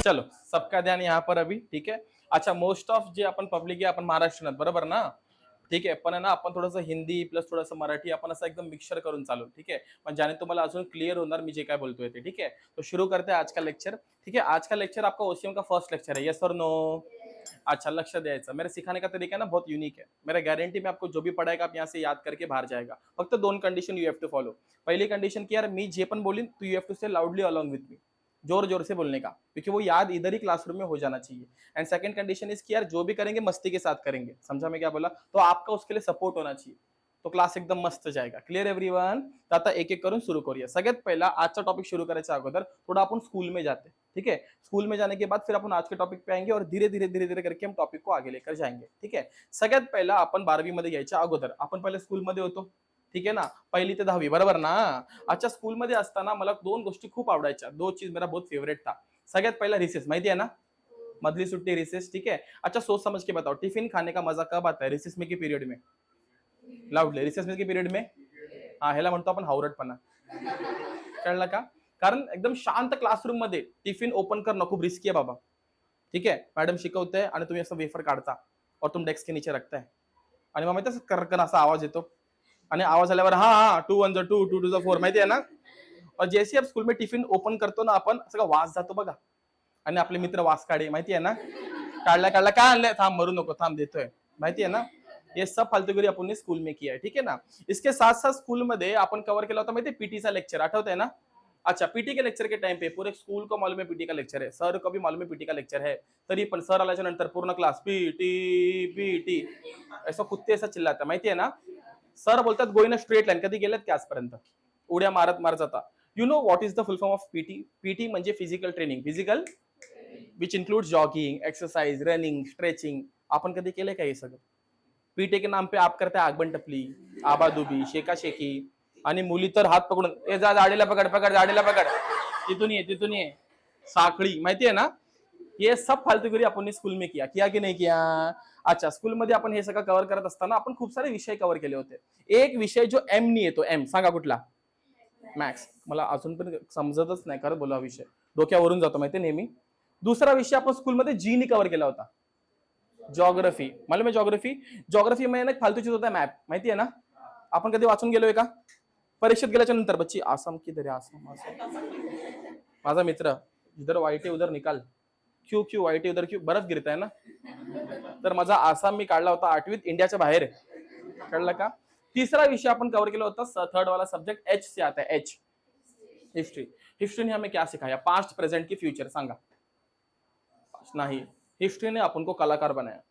चलो सबका ध्यान यहाँ पर अभी, ठीक है. अच्छा, मोस्ट ऑफ जे आपण पब्लिक आहे आपण महाराष्ट्रात, बरोबर ना. ठीक आहे, पण आहे ना आपण थोडंसं हिंदी प्लस थोडंसं मराठी आपण असं एकदम मिक्सर करून चालू, ठीक आहे. पण ज्याने तुम्हाला अजून क्लियर होणार मी जे काय बोलतोय ते, ठीक है. तो शुरू करते हैं आज का लेक्चर. ठीक है, आज का लेक्चर आपका ओसीएम का फर्स्ट लेक्चर है. यस और नो? अच्छा, लक्ष्य द्यायचं. मेरे सिखाने का तरीका ना बहुत यूनिक है. मेरा गारंटी में आपको जो भी पढ़ाएगा आप यहाँ से याद करके बाहर जाएगा. फक्त दोन condition you have to follow. पहली कंडिशन की यार मी जे पण बोलीन तू you have to say loudly along with me, जोर जोर से बोलने का, क्योंकि वो याद इधर ही क्लासरूम में हो जाना चाहिए. एंड सेकंड कंडीशन इज कि यार जो भी करेंगे मस्ती के साथ करेंगे. समझा मैं क्या बोला? तो आपका उसके लिए सपोर्ट होना चाहिए, तो क्लास एकदम मस्त जाएगा. Clear everyone? तर आता एक एक करून सुरू करूया. सगळ्यात पहिला आजचा टॉपिक शुरू करायच्या अगोदर थोड़ा अपन स्कूल में जाते. ठीक है, स्कूल में जाने के बाद फिर अपन आज के टॉपिक पे आएंगे और धीरे धीरे धीरे धीरे करके हम टॉपिक को आगे लेकर जाएंगे. ठीक है, सगळ्यात पहिला आपण 12वी मध्ये यायच्या अगोदर आपण पहिले स्कूल मध्ये होतो. ठीक है ना, पहिली ते 10वी, बरोबर ना. अच्छा, स्कूल मध्ये असताना मला दोन गोष्टी खूप आवडायच्या. दो चीज मेरा बहुत फेवरेट था. सगळ्यात पहिला रिसेस, माहिती है ना, मधली सुट्टी रिसेस. ठीक है, अच्छा सोच समझ के बताओ टिफिन खाने का मजा कब आता है? रिसेस में की पीरियड में? लाउडली, रिसेस में की पीरियड में. हा, ह्याला म्हणतो आपण हावरटपणा. कळलं का? कारण एकदम शांत क्लासरूम मध्ये टिफिन ओपन करणं खूप रिस्की आहे बाबा. ठीक है, मॅडम शिकवते आणि तुम्ही असं वेफर काढता और तुम डेस्क के नीचे रखताय आणि मग माहिती करकन असा आवाज येतो आणि आवाज आल्यावर हा हा 2 1 2 2 2 4 माहिती आहे ना. और जैसे आप स्कूल में टिफिन ओपन करतो ना आपण, सगळं वास जातो बघा. आणि आपले मित्र वास काढे, माहिती आहे ना. काढला काढला काय आणलंय, थांब मरू नको, थांब देतोय, माहिती आहे ना. ये सब फालतूगिरी आपण स्कूल में किया है. ठीक है ना. इसके साथ साथ स्कूल मध्ये आपण कव्हर केला होता माहिती पीटीचा लेक्चर, आठवत है ना. अच्छा, पीटी के लेक्चर के टाइम पे पूरे स्कूल को मालूम है पीटी का लेक्चर है, सर को भी मालूम है पीटी का लेक्चर है, तरी पण सर आल्याच्या नंतर पूर्ण क्लास पीटी पीटी ऐसा कुत्ते ऐसा चिल्लाता, माहिती आहे ना. सर बोलतात गोईन स्ट्रेट लाईन. कधी गेलेत की आजपर्यंत? उड्या मारत मारत जाता. You know what is the full form of PT? PT म्हणजे physical training, physical which includes jogging, exercise, running, stretching. आपण कधी केलंय का हे सगळं? पीटी के नाम पे आप करते आगबन टपली, आबादुबी, शेका शेकी, आणि मुली तर हात पकडून ए जा जाडीला पकड पकड जाडीला पकड, तिथून ये साखळी, माहिती आहे ना. ये सब फालतूगिरी आपण स्कूल में किया की नाही किया. अच्छा, स्कूल मध्ये आपण हे सगळं कव्हर करत असताना आपण खूप सारे विषय कव्हर केले होते. एक विषय जो एम नी येतो, एम सांगा कुठला? मॅथ्स. मला अजून पण समजतच नाही, खरं बोला, विषय डोक्यावरून जातो माहिती नेहमी. दुसरा विषय आपण स्कूलमध्ये जी नी कव्हर केला होता, ज्योग्राफी. मालूम है ज्योग्राफी? ज्योग्राफी में एक फालतू चीज होता है मॅप, माहिती आहे ना. आपण कधी वाचून गेलोय का? परीक्षेत गेल्याच्या नंतर बच्ची आसाम किधर है, आसाम आसाम. माझा मित्र इधर वाईट है उधर निकाल, क्यू क्यू वाईट है उधर क्यू, बरफ गिरता है ना. तर माझा आसाम मी काढला होता 8वीत, इंडियाच्या बाहेर. कळलं का? तीसरा विषय अपन कवर केला होता, थर्ड वाला सब्जेक्ट एच से आता है, एच, हिस्ट्री. हिस्ट्री ने हमें क्या सिखाया? पास्ट, प्रेजेंट की फ्यूचर. सांगा. नहीं, हिस्ट्री ने अपन को कलाकार बनाया.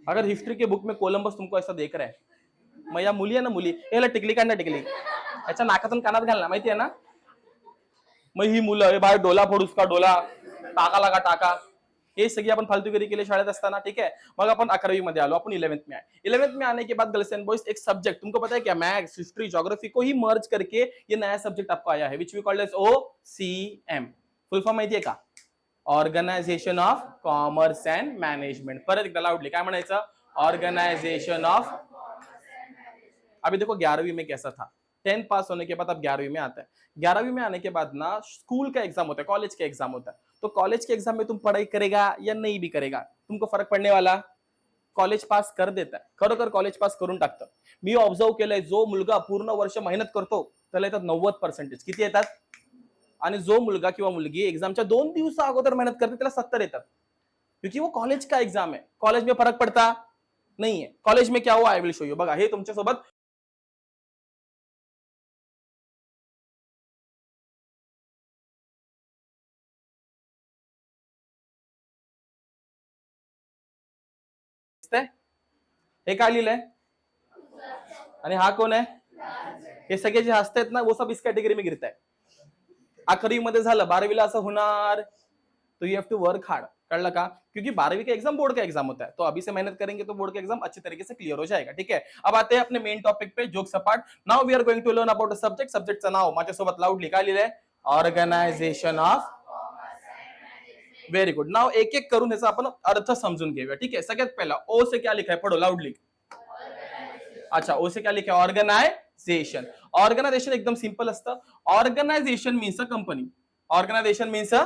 अगर हिस्ट्री के बुक में कोलंबस तुमको ऐसा देख रहा है, मग या मुली आहे ना, मुली याला टिकली काढ ना, टिकली याच्या नाकातून कानात घालना, माहिती आहे ना. मग ही मुलं बाहेर डोला फोडूस का डोला, टाका लागा टाका, हे सगळी आपण फालतूगिरी केली शाळेत असताना. ठीक है, मग आपण 11वीं मध्ये आलो, अपन 11th में आए. 11th में आने के बाद गर्ल्स एंड बॉयज एक सब्जेक्ट तुमको पता है क्या? मैथ्स, हिस्ट्री, ज्योग्राफी को ही मर्ज करके ये नया सब्जेक्ट आपको आया है, which we called as OCM. Full form माहिती आहे का? Organisation of commerce and management. परत एकदा लाउडली काय म्हणायचं? Organisation of. अभी देखो 11वीं में कैसा था, 10th पास होने के बाद अब 11वीं में आता है. 11वीं में आने के बाद ना स्कूल का एग्जाम होता है, कॉलेज का एग्जाम होता है. तो कॉलेज के एग्जाम में तुम पढ़ाई करेगा या नहीं भी करेगा, तुमको फरक पडने वाला. कॉलेज पास कर देता है, खरोखर कॉलेज पास करून टाकतं. मी ऑब्झर्व केलंय, जो मुलगा पूर्ण वर्ष मेहनत करतो त्याला येतात 90%. किती येतात? आणि जो मुलगा किंवा मुलगी एग्जामच्या 2 दिवसा अगोदर मेहनत करते त्याला 70 येतात, क्योंकि वो कॉलेज का एग्जाम है. कॉलेज में फरक पडता नहीं है. कॉलेज में क्या हुआ, आय विल शो यू. बघा, हे तुमच्यासोबत हे काय लिहिलंय आणि हा कोण आहे? हे सगळे जे हसतायत ना, वो सब इस कैटेगरी में गिरता है. 11वीं मध्ये झालं, 12वीला असं होणार, तो you have to work hard. कळलं का? क्योंकि 12वीं का एग्जाम बोर्ड का एग्जाम होता है, तो अभी से मेहनत करेंगे तो बोर्ड का एग्जाम अच्छे तरीके से क्लियर हो जाएगा. ठीक है, अब आते हैं अपने मेन टॉपिक पे, जोक सपाट. Now we are going to learn about a subject. सब्जेक्टचं नाव माझ्यासोबत लाउडली काय लिहिलंय? Organisation of. Very good. नाव एक एक करून याचा आपण अर्थ समजून घेऊया. ठीक है, सगळ्यात पहिला ओ से क्या लिखा है, पढ़ो लाउडली. अच्छा, ओ से क्या लिखा है? ऑर्गनायझेशन. ऑर्गनायझेशन एकदम सिंपल असतं. Organisation means a company. Organisation means a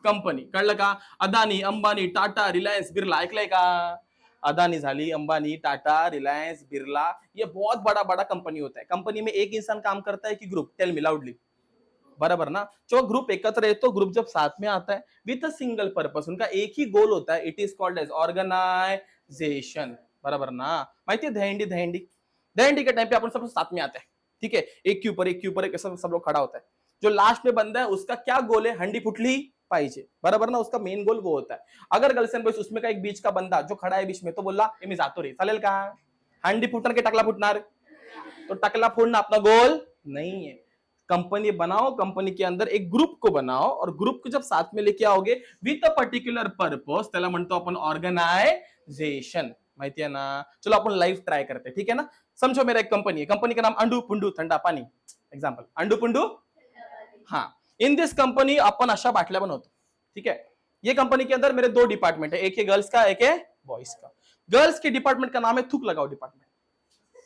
company. कळलं का? अदानी, अंबानी, टाटा, रिलायंस, बिर्ला ऐकलंय का? अदानी झाली, अंबानी, टाटा, रिलायंस, बिरला, ये बहुत बड़ा बड़ा कंपनी होता है. कंपनी में एक इंसान काम करता है कि ग्रुप? Tell me loudly. बराबर ना? जो ग्रुप एकत्र है तो ग्रुप जब साथ में आता है विथ अ सिंगल पर्पस, उनका एक ही गोल होता है, it is called as organisation. बराबर ना? माहिती है दहंडी दहंडी दहंडी के टाइम पे अपन सब साथ में आते हैं, ठीक है, एक के ऊपर एक सब लोग खड़ा होता है. जो लास्ट में बंदा है उसका क्या गोल है? हंडी फुटली पाहिजे. बराबर ना? उसका मेन गोल वो होता है. अगर गर्ल्स एंड बॉयज उसमें का एक बीच का बंदा जो खड़ा है बीच में तो बोलला मी जातो रे, चालेल का? हंडी फुटणार की टकला फुटणार? तो टकला फोड़ना अपना गोल नहीं है. कंपनी बनाओ, कंपनी के अंदर एक ग्रुप को बनाओ और ग्रुप को जब साथ में लेके आओगे विथ अ पर्टिक्युलर पर्पज, त्याला म्हणतो आपण ऑर्गनायझेशन. माहिती आहे ना? चलो आपण लाइव ट्राय करते, ठीक है ना? समझो मेरा एक कंपनी है, कंपनी का नाम अंडू पुंडू ठंडा पानी, एग्जांपल अंडू पुंडू. हाँ, इन दिस कंपनी अपन अशा बाटल्या बनवतो, ठीक है. ये कंपनी के अंदर मेरे 2 डिपार्टमेंट है, एक है गर्ल्स का, एक है बॉयज का. गर्ल्स के डिपार्टमेंट का नाम है थूक लगाओ डिपार्टमेंट.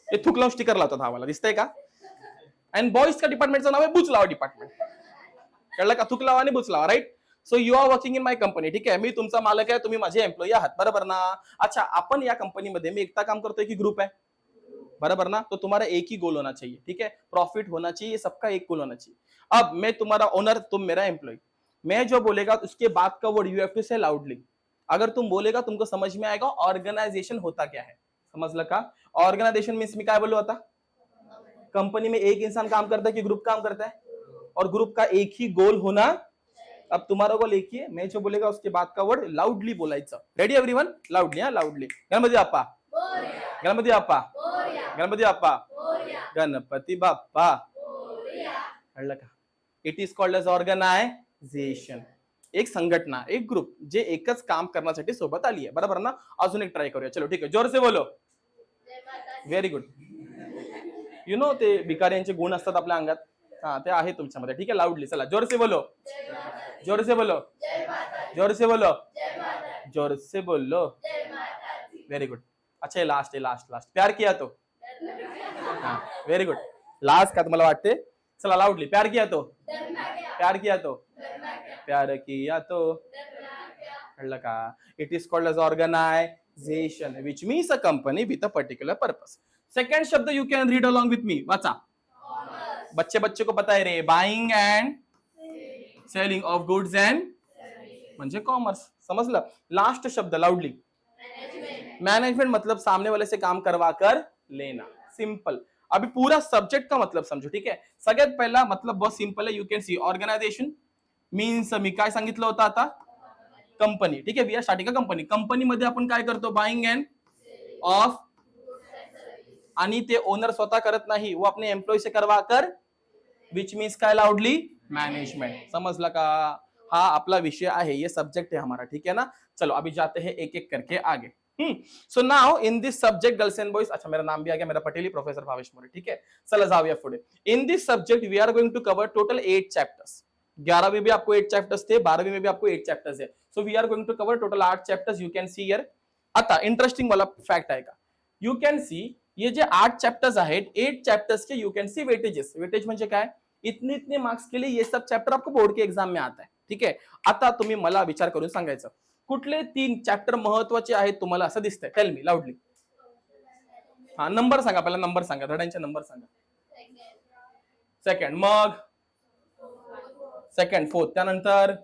ये थूक लावून स्टिकर लावतात हा वाला, दिसतंय का? एंड बॉयज का डिपार्टमेंटचं नाव आहे बुच लावा डिपार्टमेंट. कळलं का? थूक लावा आणि बुच लावा, right? So you are working in my company, ठीक आहे. मी तुमचा मालक आहे, तुम्ही माझे एम्प्लॉई आहात, बरोबर ना? अच्छा, आपण या कंपनीमध्ये मी एकटा काम करतोय की ग्रुप है? बराबर ना? तो तुम्हारा एक ही गोल होना चाहिए, ठीक है. प्रॉफिट होना चाहिए, सबका एक गोल होना चाहिए. अब मैं तुम्हारा ओनर, तुम मेरा एम्प्लॉय. मैं जो बोलेगा उसके बाद का word you have to say loudly. अगर तुम बोलेगा तुमको समझ में आएगा ऑर्गेनाइजेशन होता क्या है. समजलं का? ऑर्गेनाइजेशन मीन्स मी काय बोललो आता? कंपनी में एक इंसान काम करता है कि ग्रुप काम करता है, और ग्रुप का एक ही गोल होना. अब तुम्हारा गोल एक ही है, मैं जो बोलेगा उसके बाद का वर्ड लाउडली बोलायचं. Ready everyone? लाउडली. हा, लाउडली. गणपती बाप्पा, गणपती बाप्पा, गणपती बाप्पा, गणपती बाप्पा. कळलं का? It is called as organisation. एक संघटना, एक ग्रुप जे एकच काम करण्यासाठी सोबत आली आहे. बरोबर ना? अजून एक ट्राय करूया. चलो ठीक आहे, जोर से बोलो. Very good. यू नो ते भिकाऱ्यांचे गुण असतात आपल्या अंगात, हा ते आहे तुमच्यामध्ये, ठीक आहे. लाउडली. चला जोर से बोलो, जोर से बोलो, जोर से बोलो, जोर से बोलो. Very good. अच्छा, लास्ट है, लास्ट लास्ट. प्यार किया तो. हाँ, वेरी गुड. लास्ट का तुम्हाला वाटते? चला लाउडली. प्यार किया तो, प्यार किया तो, प्यार किया तो. कळलं का? It is called as organisation which means a company with a particular purpose. Second शब्द you can read along with me. वाचा. बच्चे बच्चे को पता है रे. Buying and selling of goods and म्हणजे कॉमर्स. समजलं? लास्ट शब्द लाउडली. मैनेजमेंट मतलब सामने वाले से काम करवा कर लेना. सिंपल. अभी पूरा सब्जेक्ट का मतलब समझो, ठीक है. सगळ्यात पहिला मतलब बहुत सिंपल है. You can see organisation means मी काय सांगितलं होतं आता? कंपनी, ठीक आहे. We are starting a company. कंपनीमध्ये आपण काय करतो? बाइंग एंड ऑफ, आणि ते ओनर स्वतः करत नाही, वो अपने एम्प्लॉय से करवा कर, विच मीन्स काय? Loudly management. समझला का? हा आपला विषय आहे, ये सब्जेक्ट है हमारा, ठीक है ना. चलो अभी जाते हैं एक एक करके आगे. So now in this subject girls and boys, अच्छा मेरा नाम भी आ गया, मेरा पटेली प्रोफेसर भावेश मोरे, ठीक है. चला जाऊया पुढे. In this subject we are going to cover total 8 chapters. 11वीं भी आपको 8 चैप्टर्स थे, 12वीं में भी आपको 8 चैप्टर्स है. So we are going to cover total 8 chapters. You can see here. आता इंटरेस्टिंग वाला फैक्ट आहे का? यू कैन सी ये जे 8 चैप्टर्स आहेत, 8 चैप्टर्स के you can C weightages. Weightage म्हणजे काय? इतने इतने मार्क्स के लिए ये सब चैप्टर आपको बोर्ड के एग्जाम में आता है, ठीक है. आता तुम्ही मला विचार करून सांगायचं कुठले 3 चॅप्टर महत्वाचे आहेत तुम्हाला असं दिसतंय? Tell me loudly. हा, नंबर सांगा. पहिला नंबर सांगा, धड्यांचे नंबर सांगा. सेकंड, मग सेकंड, फोर्थ, त्यानंतर.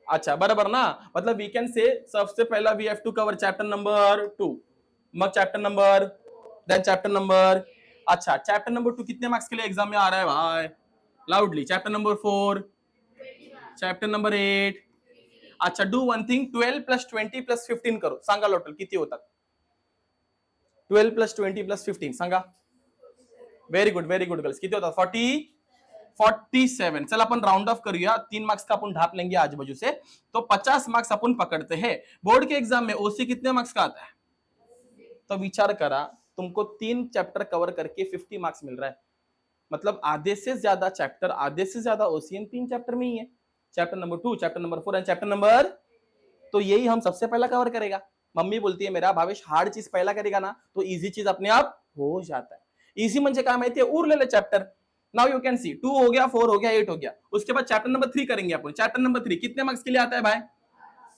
अच्छा, बराबर ना. मतलब वी कैन से सबसे पहला we have to cover chapter number 2, मग chapter number, then chapter number. अच्छा, चैप्टर नंबर 2 कितने मार्क्स के लिए एग्जाम में आ रहा है भाई? Loudly. Chapter number 4, chapter number 8. अच्छा, डू वन थिंग, 12 + 20 + 15 करो. सांगा टोटल किती होतात? 12 + 20 + 15 सांगा. Very good, very good girls. किती होतात? 47. चल अपन राउंड ऑफ करूया. 3 मार्क्स का अपन ढाप लेंगे आज बाजू से, तो 50 मार्क्स अपन पकड़ते हैं. बोर्ड के एग्जाम में ओसी कितने मार्क्स का आता है? तो विचार करा, तुमको 3 चैप्टर कवर करके 50 मार्क्स मिल रहा है. मतलब आधे से ज्यादा चैप्टर, आधे से ज्यादा ओसीएन 3 चैप्टर में ही है. Chapter number 2, chapter number 4 and chapter number, तो यही हम सबसे पहला कवर करेगा. मम्मी बोलती है मेरा भावेश हार्ड चीज पहला करेगा ना तो इजी चीज अपने आप हो जाता है. इजी म्हणजे काय माहितीये? उरलेले चॅप्टर. नाउ यू कैन सी 2 हो गया, 4 हो गया, 8 हो गया। उसके बाद चैप्टर नंबर 3 करेंगे अपन। चैप्टर नंबर 3 कितने मार्क्स के लिए आता है भाई?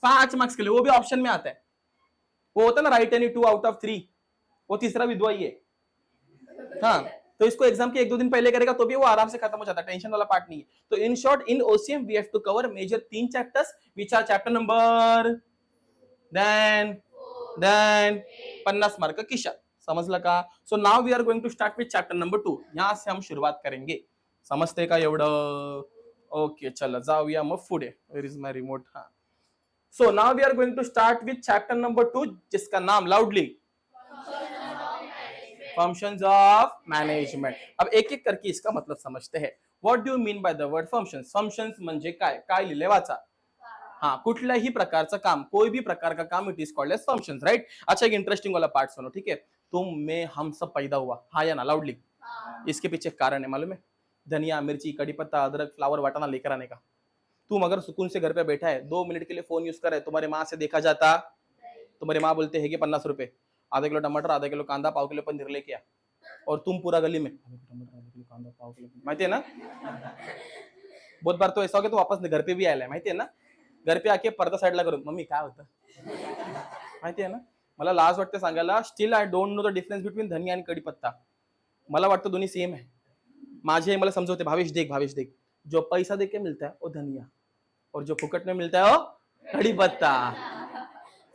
5 मार्क्स के लिए, वो भी ऑप्शन में आता है। वो होता है ना राइट एनी 2 आउट ऑफ 3, वो तीसरा विधवा ही है। हाँ, तो इसको एग्जाम के 1-2 दिन पहले करेगा तो भी वो आराम से खत्म हो जाता है, टेंशन वाला पार्ट नहीं है। तो in short in OCM we have to cover major 3 chapters which are chapter number then 50 mark किशा, समजलं का? So now we are going to start with chapter number 2। यहां से हम शुरुआत करेंगे, समजते का एवढं? ओके, चला जाऊया मग पुढे। Where is my remote? हा, so now we are going to start with chapter number 2 जिसका नाम लाउडली फंक्शंस ऑफ मैनेजमेंट। अब एक एक करके इसका मतलब समझते हैं। What do you mean by the word functions? Functions म्हणजे काय? काय लिहिले वाचा। हाँ, कुठल्याही प्रकारचं काम, कोई भी प्रकार का काम, it is called as functions, right? अच्छा, एक इंटरेस्टिंग वाला पार्ट सुनो, ठीक है? तुम में हम सब पैदा हुआ, हाँ या ना? लाउडली। इसके पीछे कारण है मालूम है? धनिया, मिर्ची, कड़ी पत्ता, अदरक, फ्लावर, वाटाना लेकर आने का। तुम अगर सुकून से घर पे बैठा है, 2 मिनट के लिए फोन यूज कर रहे, तुम्हारे माँ से देखा जाता, तुम्हारी माँ बोलते है कि 50 रुपए, आधा किलो टमाटर, आधा किलो कांदा, पाव किलो पनीर लेके आ, और तुम पूरा गली में आधा किलो कांदा, पाव किलो, माहिती है ना? बहुत बार तो ऐसा हो गया तो वापस घर पे भी आयलाय, माहिती आहे ना? घर पे आके पडदा साईडला करून, मम्मी काय होतं, माहिती आहे ना? मला लाज वाटते सांगायला, still I don't know the difference between धनिया आणि कढीपत्ता। मला वाटतं दोन्ही सेम आहे। माझे मला समझौते, भावेश देख, जो पैसा देके मिलता है वो धनिया, और जो फुकट में मिलता है वो कढीपत्ता।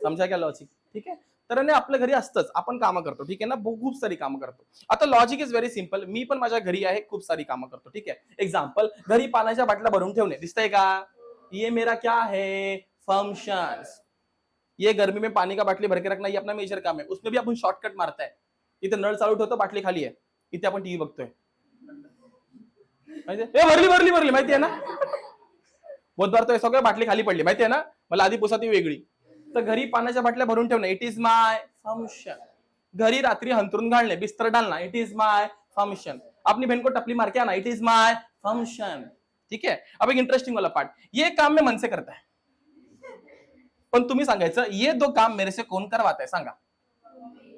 समझा क्या लॉजिक? ठीक आहे? तर ना आपल्या घरी असतंच, आपण कामं करतो, ठीक आहे ना? खूप सारी कामं करतो। आता लॉजिक इज व्हेरी सिंपल, मी पण माझ्या घरी आहे, खूप सारी कामं करतो, ठीक आहे? एग्जाम्पल, घरी पाण्याच्या बाटल्या भरून ठेवणे, दिसतंय का? ये मेरा क्या है? फंक्शंस। ये गर्मी में पानी का बाटली भर के रखना, ये अपना मेजर काम है। उसमें भी आपण शॉर्टकट मारताय, इथे नळ चालू ठेवतो, बाटली खाली आहे, इथे आपण टीव्ही बघतोय, भरली माहिती आहे ना? बहुत बार तो ऐसा हो गया, बाटली खाली पडली, माहिती आहे ना? मला आधी पुसा ती वेगळी। तर घरी पाण्याच्या बाटल्या भरून ठेवणे, इट इज माय फंक्शन। घरी रात्री हंतरून घालणे, बिस्तर डालना, इट इज माय फंक्शन। अपनी बहन को टपली मार के आना, इट इज माय फंक्शन। ठीक है? अब एक इंटरेस्टिंग वाला पार्ट, ये काम मैं मन से करता है, पण तुम्ही सांगायचं ये 2 काम मेरे से कौन करवाता है, सांगा।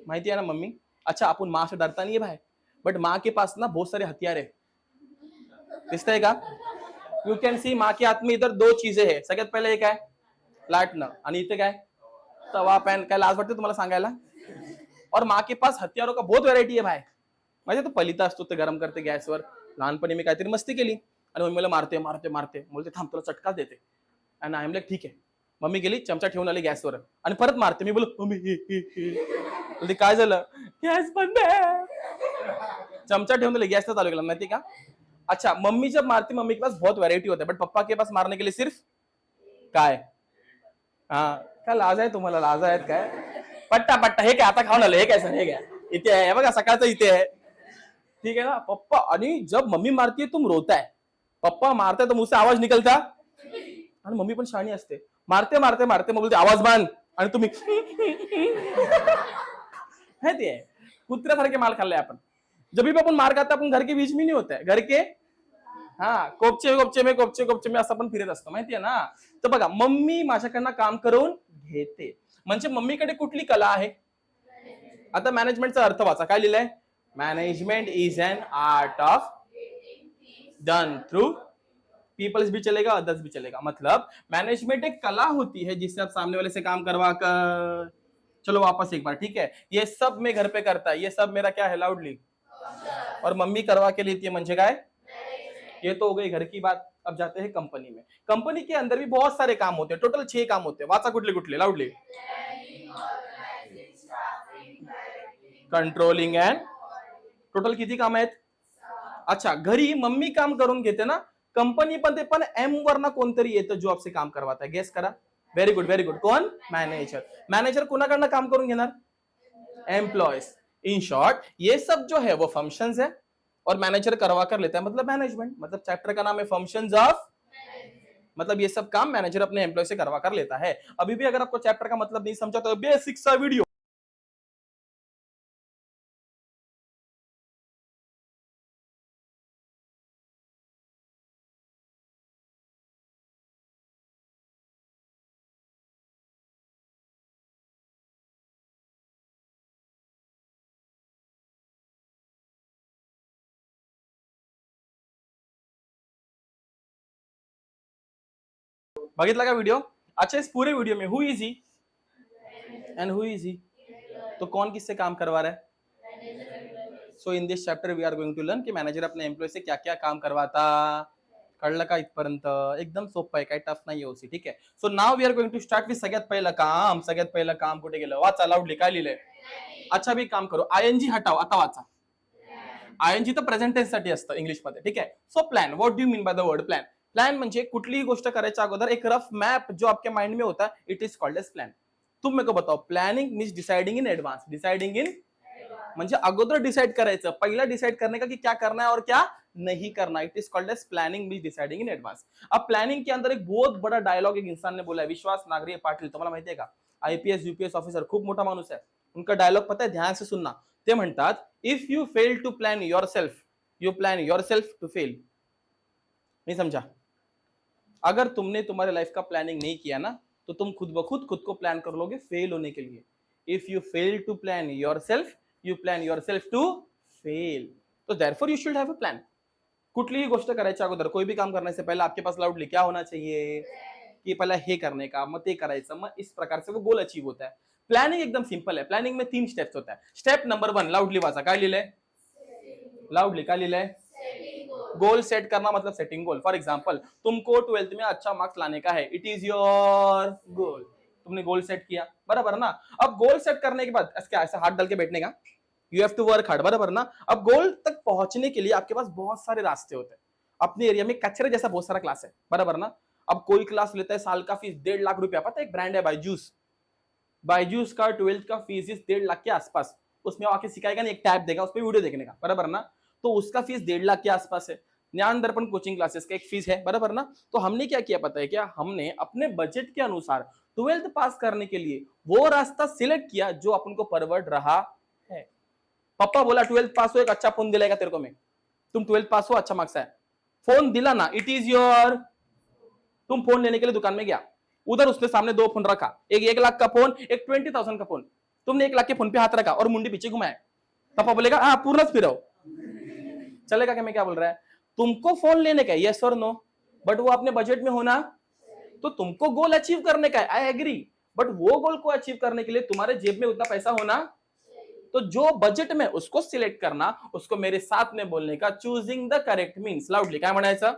माहिती है ना मम्मी? अच्छा, आपण माँ से डरता नहीं है भाई, बट माँ के पास ना बहुत सारे हथियार है, दिसतंय का? यू कैन सी माँ के हाथ में इधर 2 चीजें है। सगळ्यात पहिले एक आहे लाटणं, आणि इथे काय? तवा, पॅन। काय लाज वाटते तुम्हाला सांगायला? और माँ के पास हथियारों का बहुत व्हरायटी आहे भाई। म्हणजे तो पलिता असतो, ते गरम करते गॅसवर। लहानपणी मी काहीतरी मस्ती केली आणि मम्मी मला मारते मारते मारते, बोलते थांब तुला चटका देते, आणि आय एम लाईक ठीक आहे। मम्मी गेली, चमचा ठेवून आली गॅसवर आणि परत मारते। मी बोललो मम्मी बोलते काय झालं? गॅस बंद आहे। चमचा ठेवून दिले, गॅस चालू केला, माहिती का? अच्छा, मम्मी जब मारती, मम्मी के पास बहुत वैरायटी होता है, बट पप्पा के पास मारने के लिए सिर्फ काय? हा, काय लाज आहे तुम्हाला? लाज आहेत काय? पट्टा पट्टा, हे काय आता खाऊन आलं, हे काय सर, हे काय इथे आहे बघा, सकाळचं इथे आहे, ठीक है ना? पप्पा, आणि जब मम्मी मारती है तुम रोता है, पप्पा मारते तो मुझसे आवाज निकलता, आणि मम्मी पण शाणी असते, मारते मारते मारते मग बोलते आवाज बांध, आणि तुम्ही माहिती आहे, कुत्र्यासारखे मार खाल्ले आपण। जब भी आपण मार खाता, आपण घर के बीच में नहीं होता है, घर के हा कोपचे में असं पण फिरत असतो, माहितीये ना? तर बघा, मम्मी माझ्याकडनं काम करून घेते, म्हणजे मम्मीकडे कुठली कला आहे? आता मॅनेजमेंटचा अर्थ वाचा, काय लिहिलंय? Management is an art of done through peoples भी चलेगा, अदर्स भी चलेगा। मतलब मैनेजमेंट एक कला होती है जिससे आप सामने वाले से काम करवा कर, चलो वापस एक बार, ठीक है? ये सब मैं घर पे करता है, ये सब मेरा क्या है? लाउडली। और मम्मी करवा के लेती है, म्हणजे काय? ये तो हो गई घर की बात। अब जाते हैं कंपनी में। कंपनी के अंदर भी बहुत सारे काम होते हैं, टोटल 6 काम होते हैं, वाचा कुठले कुठले? लाउडली। कंट्रोलिंग एंड, टोटल किती काम आहेत? अच्छा, घरी मम्मी काम करून घेते ना, कंपनी पण ते पण एम वरना कोणतरी येतं जो आपसे काम करवाता है, गेस करा। व्हेरी गुड व्हेरी गुड, कोण? मॅनेजर। मॅनेजर कोणाकडनं काम करून घेणार? एम्प्लॉयज। इन शॉर्ट ये सब जो है वो फंक्शंस है, और मैनेजर करवा कर लेता है, मतलब मैनेजमेंट। मतलब चैप्टर का नाम है फंक्शंस ऑफ, मतलब ये सब काम मैनेजर अपने एम्प्लॉय से करवा कर लेता है। अभी भी अगर आपको चैप्टर का मतलब नहीं समझा तो बेसिक सा वीडियो बघितला का व्हिडिओ? अच्छा, इस पूरे वीडियो में who is he and who is he, तो कौन किससे काम करवा रहा है? So in this chapter we are going to learn की मॅनेजर अपने एम्प्लॉय से क्या क्या काम करवाता. कळलं का इथपर्यंत? एकदम सोपं आहे, काही टफ नाही ओसी. ठीक आहे. So now we are going to start with सगळ्यात पहिलं काम कुठे गेलं? वाचा लाऊडली, काय लिहिलंय? अच्छा, भी काम करो, आयएनजी हटाव, आता वाचा. आयएनजी तर प्रेझेंट टेन्स साठी असतं इंग्लिशमध्ये. ठीक आहे. So plan, what do you mean by the word plan? Plan म्हणजे कुठलीही गोष्ट करायच्या अगोदर एक रफ मॅप जो आपके माइंड में होता है, it is called as plan. तुम मेरे को बताओ, planning means deciding in advance. Deciding in म्हणजे अगोदर डिसाइड करायचं, पहिला डिसाइड करने का कि क्या करना है और क्या नहीं करना. It is called as planning means deciding in advance. अब प्लानिंग के अंदर एक बहुत बड़ा डायलॉग एक इंसान ने बोला है, विश्वास नागरी पाटील, तुम्हाला माहिती आहे का? आयपीएस यूपीएस ऑफिसर, खूप मोठा माणूस आहे. उनका डायलॉग पता है, ध्यान से सुनना. ते म्हणतात, if you fail to plan yourself, you plan yourself to fail. नहीं समझा? अगर तुमने तुम्हारे लाइफ का प्लानिंग नहीं किया ना, तो तुम खुद ब खुद को प्लान कर लोगे फेल होने के लिए. If you fail to plan yourself, you plan yourself to fail. तो therefore you should have a plan. कुठलीही गोष्ट करायच्या अगोदर, कोई भी काम करने से पहले आपके पास लाउडली क्या होना चाहिए कि पहले हे करने का, मग ते करायचं, मग इस प्रकार से वो गोल अचीव होता है. प्लानिंग एकदम सिंपल है. प्लानिंग में 3 स्टेप्स होता है. स्टेप नंबर 1, लाउडली वाचा, काय लिहिलंय? लाउडली काय लिहिलंय? गोल सेट करना मतलब सेटिंग गोल. फॉर एग्जाम्पल, तुमको 12th में अच्छा मार्क्स लाने का है, इट इज योर गोल. तुमने गोल सेट किया, बराबर ना? अब गोल सेट करने के बाद ऐसा हाथ डाल के बैठने का, you have to work hard, बराबर ना? अब गोल तक पहुंचने के लिए आपके पास बहुत सारे रास्ते होते हैं. अपने एरिया में कचरे जैसा बहुत सारा क्लास है, बराबर ना? अब कोई क्लास लेता है साल का फीस 1.5 लाख रुपया, पता है एक ब्रांड है बायजूस. बायजूस का 12th का फीस इस 1.5 लाख के आसपास. उसमें आके सिखाएगा नहीं, एक टैब देगा, उस पर वीडियो देखने का, बराबर ना? तो उसका फीस 1.5 लाख के आसपास है. ज्ञान दर्पण कोचिंग क्लासेस का एक फीस है, बराबर ना? तो हमने क्या किया पता है क्या? हमने अपने बजट के अनुसार 12th पास करने के लिए वो रास्ता सिलेक्ट किया जो अपन को परवड़ रहा है. पप्पा बोला 12th पास हो, एक अच्छा फोन दिलाएगा तेरे को मैं. तुम 12th पास हो, अच्छा मार्क्स है, फोन दिला ना, इट इज योर. तुम फोन लेने के लिए दुकान में गया, उधर उसने सामने 2 फोन रखा, एक 1 लाख का फोन, एक 20,000 का फोन. तुमने 1 लाख के फोन पे हाथ रखा और मुंडी पीछे घुमाया. पापा बोलेगा हाँ पूर्ण फिरो, चलेगा क्या? मैं क्या बोल रहा है? तुमको फोन लेने का, यस और नो, बट वो अपने बजट में होना. तो तुमको गोल अचीव करने का है, आई एग्री, बट वो गोल को अचीव करने के लिए तुम्हारे जेब में उतना पैसा होना. तो जो बजट में उसको सिलेक्ट करना, उसको मेरे साथ में बोलने का choosing the correct means. Loudly काय म्हणायचं?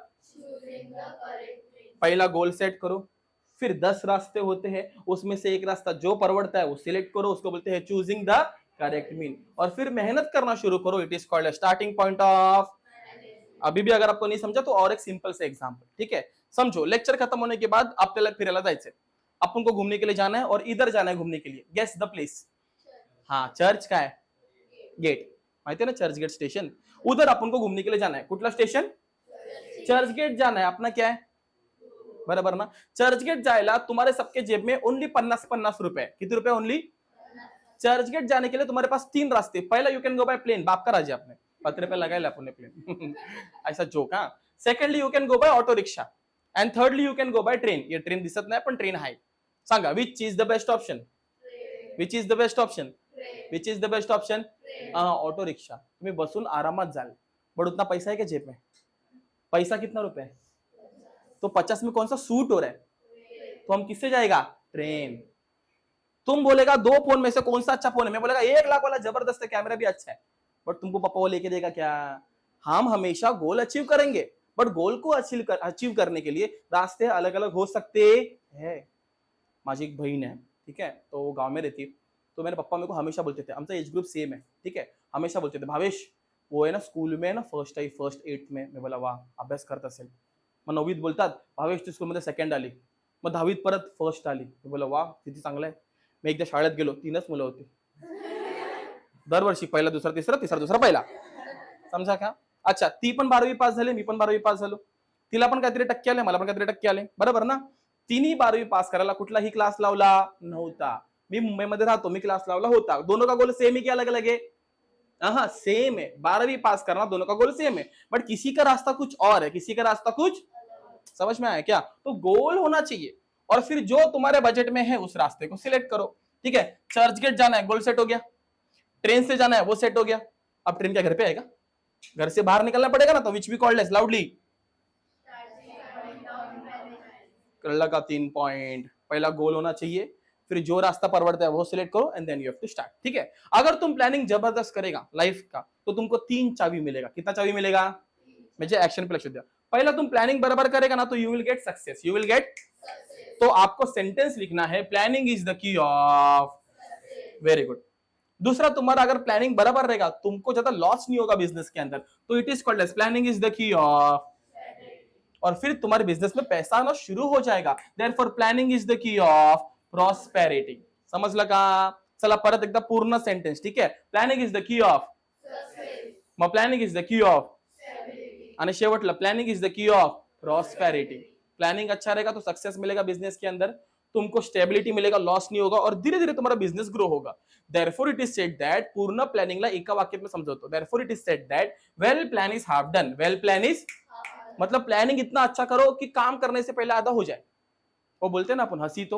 पहला गोल सेट करो, फिर 10 रास्ते होते हैं, उसमें से एक रास्ता जो परवड़ता है वो सिलेक्ट करो, उसको बोलते हैं चूजिंग द करेक्ट मीन. और फिर मेहनत करना शुरू करो, it is called starting point of. अभी भी अगर आपको नहीं समझा तो और एक सिंपल से एग्जांपल. ठीक है, समझो. लेक्चर खत्म होने के बाद आपल्याला फिरायला जायचंय, अपन को घूमने के लिए जाना है और इधर जाना है घूमने के लिए. Guess the place. हाँ, चर्च का है गेट, माहिती है ना, चर्च गेट स्टेशन. उधर अपन को घूमने के लिए जाना है. कुठला स्टेशन? चर्च गेट जाना है. अपना क्या है, बराबर ना? चर्च गेट जायला तुम्हारे सबके जेब में ओनली 50 रुपए. कितने रुपए ओनली? चर्च गेट जाने के लिए तुम्हारे पास 3 रास्ते. पहला you can go by plane, बाप का राज्य आपने 5 रुपए लगाए अपने प्लेन. ऐसा जोक. हाँ. Secondly you can go by auto rickshaw and thirdly you can go by train. ये ट्रेन दिसत नाही पण ट्रेन आहे. सांगा which is the best option? Which is the best option? Which is the best option? Auto rickshaw. तुम्ही बसून आरामात जाल, बट उतना पैसा है क्या जेब में? पैसा कितना रुपए है? तो 50 में कौन सा सूट हो रहा है? तो हम किससे जाएगा? ट्रेन. तुम बोलेगा 2 फोन में से कौन सा अच्छा फोन है? मैं बोलेगा 1 लाख वाला जबरदस्त है, कैमरा भी अच्छा है, बट तुमको पापा वो लेके देगा क्या? हम हमेशा गोल अचीव करेंगे, बट गोल को अचीव करने के लिए रास्ते अलग अलग हो सकते हैं. माझी एक बहन है, ठीक है, तो वो गांव में रहती है. तो मेरे पापा मेरे को हमेशा बोलते थे, हमचा एज ग्रुप सेम है, ठीक है, हमेशा बोलते थे भावेश वो है ना स्कूल में ना फर्स्ट आई, फर्स्ट 8th में. मैं बोला वाह, अभ्यास करत असेल. मग 9वीत बोलतात भावेश तू स्कूलमध्ये सेकंड आली. मग 10वीत परत फर्स्ट आली. मी बोला वाह किती चांगलं आहे. मी एकदा शाळेत गेलो, 3च मुलं होती. दरवर्षी पहिला दुसरा तिसरा, तिसरा दुसरा पहिला. समजा का? अच्छा, ती पण 12वी पास झाली, मी पण 12वी पास झालो. तिला पण काहीतरी टक्के आले, मला पण काहीतरी टक्के आले, बरोबर ना? तिन्ही 12वी पास करायला कुठलाही क्लास लावला नव्हता. मी मुंबईमध्ये राहतो, मी क्लास लावला होता. दोनों का गोल सेम ही क्या अलग अलग है? हाँ सेम है. 12वीं पास करना, दोनों का गोल सेम है, बट किसी का रास्ता कुछ और है, किसी का रास्ता कुछ. समझ में आया क्या? तो गोल होना चाहिए और फिर जो तुम्हारे बजट में है उस रास्ते को सिलेक्ट करो. ठीक है, चर्च गेट जाना है, गोल सेट हो गया. ट्रेन से जाना है, वो सेट हो गया. अब ट्रेन क्या घर पे आएगा? घर से बाहर निकलना पड़ेगा ना. तो विच बी कॉल्ड एज लाउडली. कळलं का? 3 पॉइंट. पहला गोल होना चाहिए, फिर जो रास्ता परवड़ता है वो सिलेक्ट करो and then you have to start. ठीक है. अगर तुम प्लानिंग जबरदस्त करेगा लाइफ का तो तुमको 3 चाबी मिलेगा. कितना चाबी मिलेगा? म्हणजे ऍक्शन पे लक्ष द्या. पहिला तुम प्लानिंग बराबर करेगा ना तो you will get success. You will get. तो आपको सेंटेंस लिखना है planning is the key of. Very good. दूसरा, तुम्हारा अगर प्लानिंग बराबर रहेगा, तुमको ज्यादा लॉस नहीं होगा बिजनेस के अंदर, तो it is called as planning is the key of. और फिर तुम्हारे बिजनेस में पैसा आना शुरू हो जाएगा. Therefore planning is the key of prosperity. समजलं का? चला परत एकदा पूर्ण सेंटेन्स. ठीक आहे. Planning is the key of. Mug planning is the key of. आणि शेवटला planning is the key of prosperity. Planning अच्छा रहेगा तो सक्सेस मिलेगा बिजनेस के अंदर, तुमको स्टेबिलिटी मिलेगा, लॉस नहीं होगा और धीरे धीरे तुम्हारा बिजनेस ग्रो होगा. Therefore it is said that, पूर्ण प्लॅनिंगला एका वाक्यात में समझो. Therefore it is said that well plan is half done. Well plan is मतलब प्लानिंग इतना अच्छा करो कि काम करने से पहले आधा हो जाए. वो बोलते ना आपण हसी तो.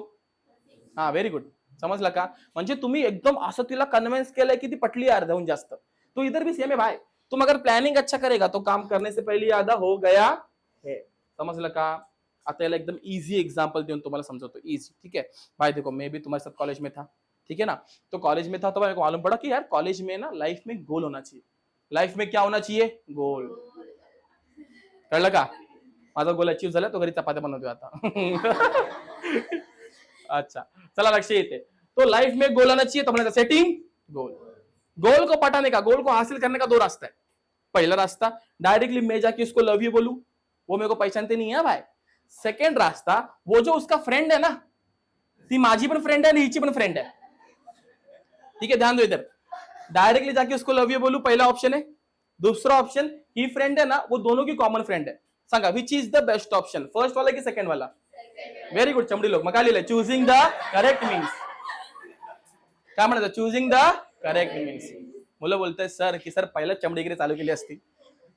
हा, व्हेरी गुड. समजलं का? म्हणजे तुम्ही एकदम असं तिला कन्व्हिन्स केलंय की ती पटली अर्ध्याहून जास्त. तो इधर भी सेम है भाई. तुम अगर प्लानिंग अच्छा करेगा तो काम करने से पहले आधा हो गया है. समजलं का? आता याला एकदम इजी एग्जांपल देऊन तुम्हाला समझातो. इजी. ठीक है भाई. देखो मैं भी तुम्हारे साथ कॉलेज में था. ठीक है ना. तो कॉलेज में था तो मेरे को मालूम पड़ा कि यार कॉलेज में ना लाइफ में गोल होना चाहिए. लाइफ में क्या होना चाहिए? गोल. कळलं का? माझा गोल अचीव झाला तो घरी चपात्या बनवतोय आता. अच्छा, चला लक्ष्य येते. तो लाइफ में गोल आना चाहिए तो अपने सेटिंग गोल. गोल को पटाने का, गोल को हासिल करने का 2 रास्ता है. पहला रास्ता, डायरेक्टली मैं जाके उसको लव यू बोलूं, वो मेरे को पहचानते नहीं है भाई. सेकंड रास्ता, वो जो उसका फ्रेंड है ना, ती माझी पण फ्रेंड है, हिची पण फ्रेंड है. ठीक है, ध्यान दो इधर. डायरेक्टली जाके उसको लव यू बोलू, पहला ऑप्शन है. दूसरा ऑप्शन, ही फ्रेंड है ना, वो दोनों की कॉमन फ्रेंड है. सांगा which is the best option, first वाला की सेकंड वाला? Very good. चमडी लोक. मग काय लिहिलंय? चुझिंग द करेक्ट मीन्स. काय म्हणायचं? चुझिंग द करेक्ट मीन्स. मुलं बोलताय सर की सर पहिला चमडीगिरी चालू केली असती,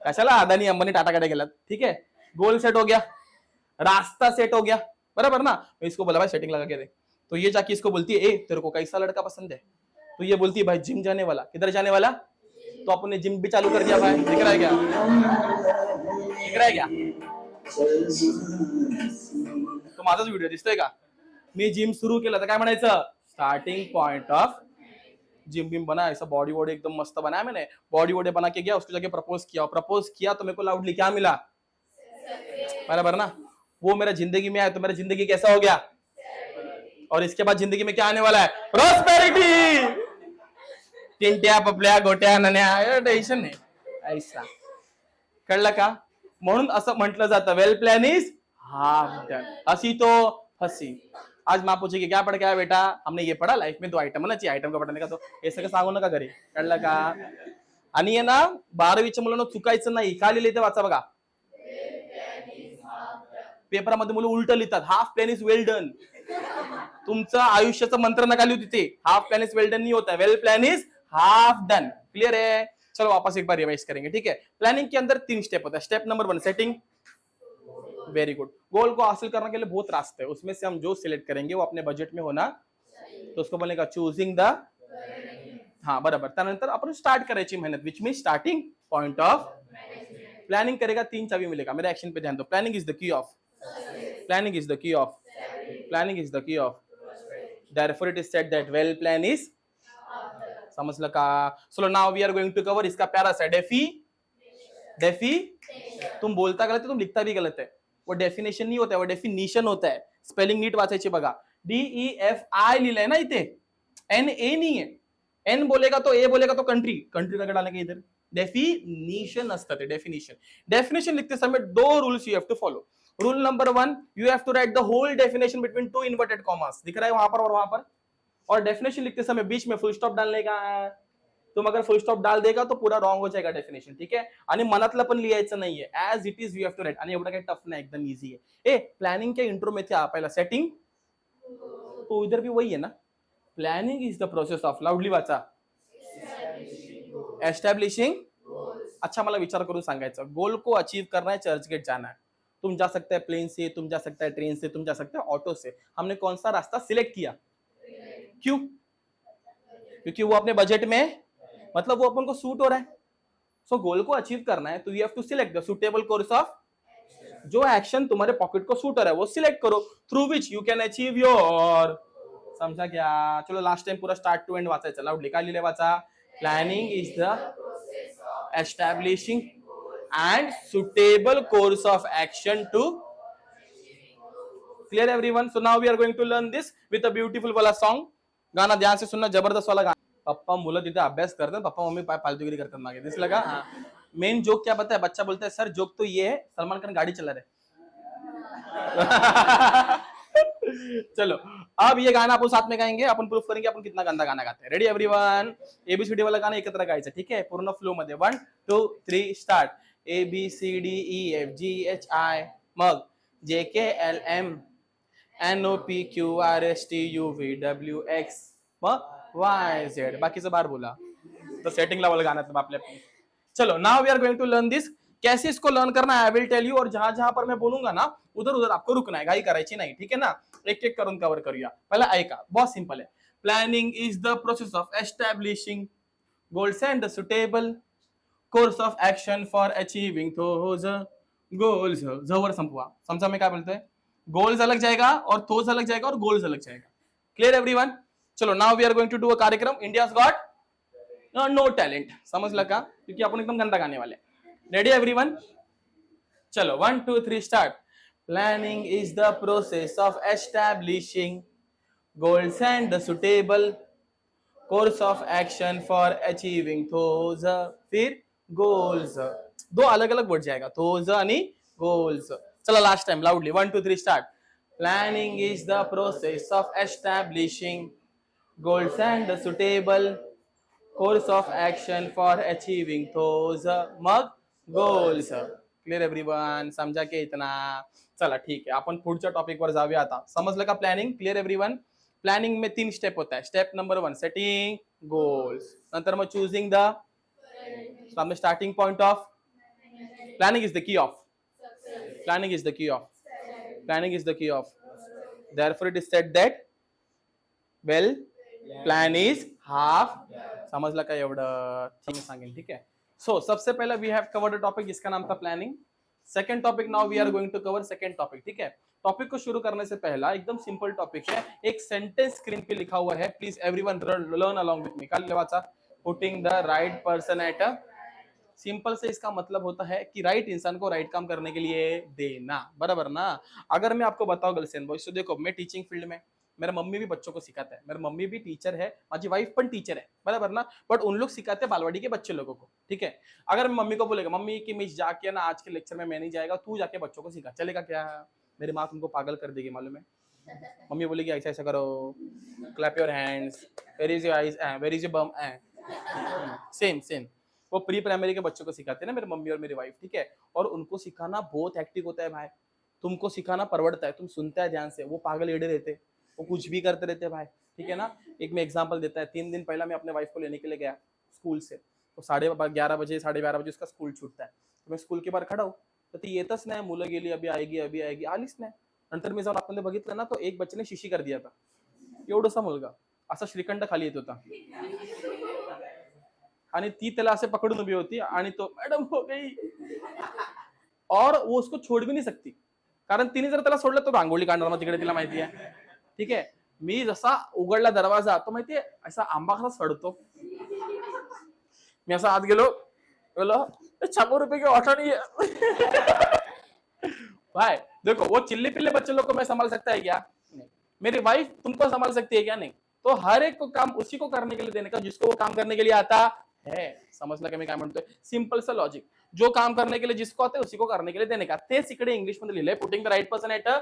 कशाला अदानी अंबानी टाटाकडे गेलात. ठीक है, गोल सेट हो गया, रास्ता सेट हो गया, बराबर ना. इसको बोला भाई सेटिंग लगा के दे. तो ये जाके इसको बोलती है ए तेरे को कैसा लड़का पसंद है? तो ये बोलती है भाई जिम जाने वाला. किधर जाने वाला? तो आपने जिम भी चालू कर दिया भाई. दिख रहा है क्या? दिख रहा है क्या? तो माझाच व्हिडिओ दिसतोय का? मी जिम सुरू केलं तर काय म्हणायचं? स्टार्टिंग पॉइंट ऑफ जिम बिम बना, ऐसा बॉडी वॉडी एकदम मस्त बनाया मैंने. बॉडी वॉडी बना के गया, उसको जाके प्रपोज किया तो मेरे को लाउडली क्या मिला? बराबर ना. वो मेरा जिंदगी में आया तो मेरा जिंदगी कैसा हो गया? और इसके बाद जिंदगी में क्या आने वाला है? प्रॉस्पेरिटी. टिंट्या पपल्या गोट्या नन्या टेन्शन नाही. ऐसा. कळलं का? म्हणून असं म्हटलं जातं well plan is half done. हसी तो हसी. आज माँ पूछेगी क्या पढ़ के आया बेटा? हमने ये पढ़ा लाइफ में 2 आइटम होना चाहिए. आइटम का पढ़ने का तो हे सगळं सांगू नका घरी. कळलं का? आणि ना 12वीच्या मुलांना चुकायचं नाही. काय लिहिलं ते वाचा बघा. पेपरामध्ये मुलं उलट लिहितात. Half plan is well done. तुमचं आयुष्याचं मंत्र नका लिहू तिथे. Half plan is well done नहीं होता है. Well plan is half done. Clear है? चलो वापस एक बार रिवाइज करेंगे. ठीक है. प्लानिंग के अंदर 3 स्टेप होता है. Step number 1 setting. Very good. Goal को हासिल करने के लिए बहुत रास्ते हैं, उसमें से हम जो सिलेक्ट करेंगे वो अपने बजेट में होना, तो उसको बोलेगा चूजिंग द. हाँ बराबर. त्यानंतर आपण स्टार्ट करायची मेहनत, which mean starting point of. Planning करेगा 3 चाबी मिलेगा. मेरे एक्शन पे ध्यान दो. Planning is the key of. Planning is the key of. Planning is the key of. Therefore it is said that well plan is. समझलं का? So now we are going to cover इसका प्यारा सा DeFi. तुम बोलता गलत है, तुम लिखता भी गलत है. वो डेफिनेशन नहीं होता है, वो डेफिनेशन होता है. स्पेलिंग नीट वाचायची बघा. DEFI लिहिलंय ना इथे, NA नहीं है. एन बोलेगा तो ए बोलेगा तो कंट्री का डालने का इधर डेफिनेशन असतं ते. डेफिनेशन लिखते समय 2 rules you have to follow. Rule number 1, you have to write the whole definition between 2 inverted commas. दिख रहा है वहां पर और वहां पर. और डेफिनेशन लिखते समय बीच में फुल स्टॉप डालने का. तुम अगर फुल स्टॉप डाल देगा तो पूरा रॉन्ग हो जाएगा डेफिनेशन. ठीक है. आणि मनातलं पण लिहायचं नाहीये. As it is you have to write. आणि एवढं काही टफ नाही, एकदम इजी है. ए प्लानिंग के इंट्रो में था पहला सेटिंग, तो इधर भी वही है ना. Planning is the process of, loudly वाचा, एस्टैब्लिशिंग. अच्छा मला विचार करून सांगायचं. गोल को अचीव करना है, चर्चगेट जाना है. तुम जा सकते हैं प्लेन से, तुम जा सकते हैं ट्रेन से, तुम जा सकते हैं ऑटो से. हमने कौन सा रास्ता सिलेक्ट किया? क्यों? क्योंकि वो अपने बजट में, मतलब वो अपन को सूट हो रहा है. सो गोल को अचीव करना है तो you have to select the suitable course of. जो एक्शन तुम्हारे पॉकेट को सूटर है वो सिलेक्ट करो, through which you can achieve your, समझा क्या? चलो लास्ट टाइम पूरा स्टार्ट टू एंड वाचायचं, लाऊडली काय लिहिले वाचा. Planning is the establishing and suitable course of action to clear everyone. So now we are going to learn this with a beautiful वाला song. गाना ध्यान से सुनना, जबरदस्त वाला गाना. पप्पा मुलं तिथे अभ्यास करतात, पप्पा मम्मी फालतूगिरी करतात मागे, दिसलं का? मेन जोक क्या पता है? बच्चा बोलता है सर जोक तो ये है सलमान खान गाड़ी चला रहे. चलो अब ये गाना अपन साथ में गाएंगे, अपन प्रूफ करेंगे अपन कितना गंदा गाना गाते हैं. Ready everyone? एबीसीडी वाला गाना एकत्र गायचं, ठीक आहे? पूर्ण फ्लो मध्ये. 1 2 3 स्टार्ट. ABCDEFGHI, मग JKLM NOPQRSTUVWX, मग YZ. बाकीचं बार बोला, तो सेटिंग लेवल गाना आपल्या. चलो now we are going to learn this. कैसे इसको लर्न करना है आई विल टेल यू, और जहां जहां पर मैं बोलूंगा ना उधर उधर आपको रुकना है, गाई करायची नाही, ठीक है ना? एक एक करून कव्हर करूया. पहिला ऐका, बहुत सिंपल है. Planning is the process of establishing goals and the suitable course of action for achieving those goals. जवर संपवा. समझा मैं क्या बोलते हैं? गोल्स अलग जाएगा और थोस अलग जाएगा और गोल्स अलग जाएगा. Clear everyone? चलो now we are going to do a कार्यक्रम इंडियाज गॉट नो टैलेंट. समझ लगा? क्योंकि अपन एकदम गंदा गाने वाले. Ready everyone? चलो 1 2 3 start. Planning is the process of establishing goals and the suitable course of action for achieving those. फिर goals. दो अलग अलग वर्ड जाएगा, those आणि goals. चला last time loudly. 1 2 3 start. Planning is the process of establishing goals and the suitable course of action for achieving those. Mug goals. Clear everyone? समजा की इतना? चला ठीक है, अपन पुढच्या टॉपिक वर जाऊया आता. समजलं का प्लॅनिंग? Clear everyone? प्लॅनिंग में 3 स्टेप होता है. स्टेप नंबर 1 सेटिंग गोल्स, नंतर मग choosing the starting point of. Planning is the key of. Planning is the key of. Planning is the key of. Therefore it is said that well plan is half. समझला का एवढं? ठीक सांगेन, ठीक है? So सबसे पहले we have covered a topic जिसका नाम था planning. Second topic now we are going to cover second topic, ठीक है? टॉपिक को शुरू करने से पहला एकदम सिंपल टॉपिक है. एक सेंटेंस स्क्रीन पे लिखा हुआ है, please everyone learn along with me. काल वाचा. Putting the right person at a. Simple से इसका मतलब होता है कि राइट इंसान को राइट काम करने के लिए देना, बराबर ना? अगर मैं आपको बताऊं गर्ल्स एंड बॉयज, तो देखो मैं टीचिंग फील्ड में, मेरा मम्मी भी बच्चों को सिखाता है, मेरा मम्मी भी टीचर है, माझी वाइफ पण टीचर है, बराबर ना? बट उन लोग सिखाते हैं बालवाड़ी के बच्चे लोगों को, ठीक है? अगर मैं मम्मी को बोलेगा मम्मी कि मिस जाके ना आज के लेक्चर में मैं नहीं जाएगा, तू जाके बच्चों को सिखा, चलेगा क्या? मेरी माँ तुमको पागल कर देगी, मालूम है? मम्मी बोलेगी ऐसा ऐसा करो, clap your hands, where is your eyes, where is your bum. Same same वो प्री प्राइमरी के बच्चों को सिखाते हैं ना मेरी मम्मी और मेरी वाइफ, ठीक है? और उनको सिखाना बहुत हेक्टिक होता है भाई. तुमको सिखाना परवड़ता है, तुम सुनता है ध्यान से, वो पागल एड़े रहते, वो कुछ भी करते रहते भाई, ठीक है ना? एक मैं एग्जांपल देता है. 3 दिन पहला मैं अपने वाइफ को लेने के लिए गया स्कूल से, तो 11:30 बजे 12:30 बजे उसका स्कूल छूटता है. तो मैं स्कूल के बाहेर खडा हूँ, तर ती येतच नाही. मुलं गेली, अभी आएगी, आलीच नाही. नंतर मी जाऊन आतमध्ये बघितलं ना, तो एक बच्चे शिशी कर दिया था. एवढासा मुलगा असा श्रीखंड खाली येत होता आणि ती त्याला असे पकडून उभी होती आणि तो मॅडम हो गई. और वो उसको छोड़ भी नहीं सकती, कारण तिने जर त्याला सोडलं तो रांगोळी काढणार मग तिकडे, तिला माहिती आहे, ठीक आहे? मी जसा उघडला दरवाजा, तो माहितीये असा आंबा कसा सडतो. मी असा आत गेलो, बोलो 100 रुपये की ऑटो नहीं है. भाई देखो वो चिल्ले पिल्ले बच्चे लोग को मैं संभाल सकता है क्या? नहीं. मेरी वाइफ तुमको संभाल सकती है क्या? नहीं. तो हर एक को काम उसी को करने के लिए देने का जिसको वो काम करने के लिए आता है. समजलं का मी काय म्हणतोय? सिंपल सा लॉजिक. जो काम करने के लिए जिसको आता है उसी को करने के लिए देने का. तेच इकडे इंग्लिश मध्ये लिहिलंय, putting the right person at a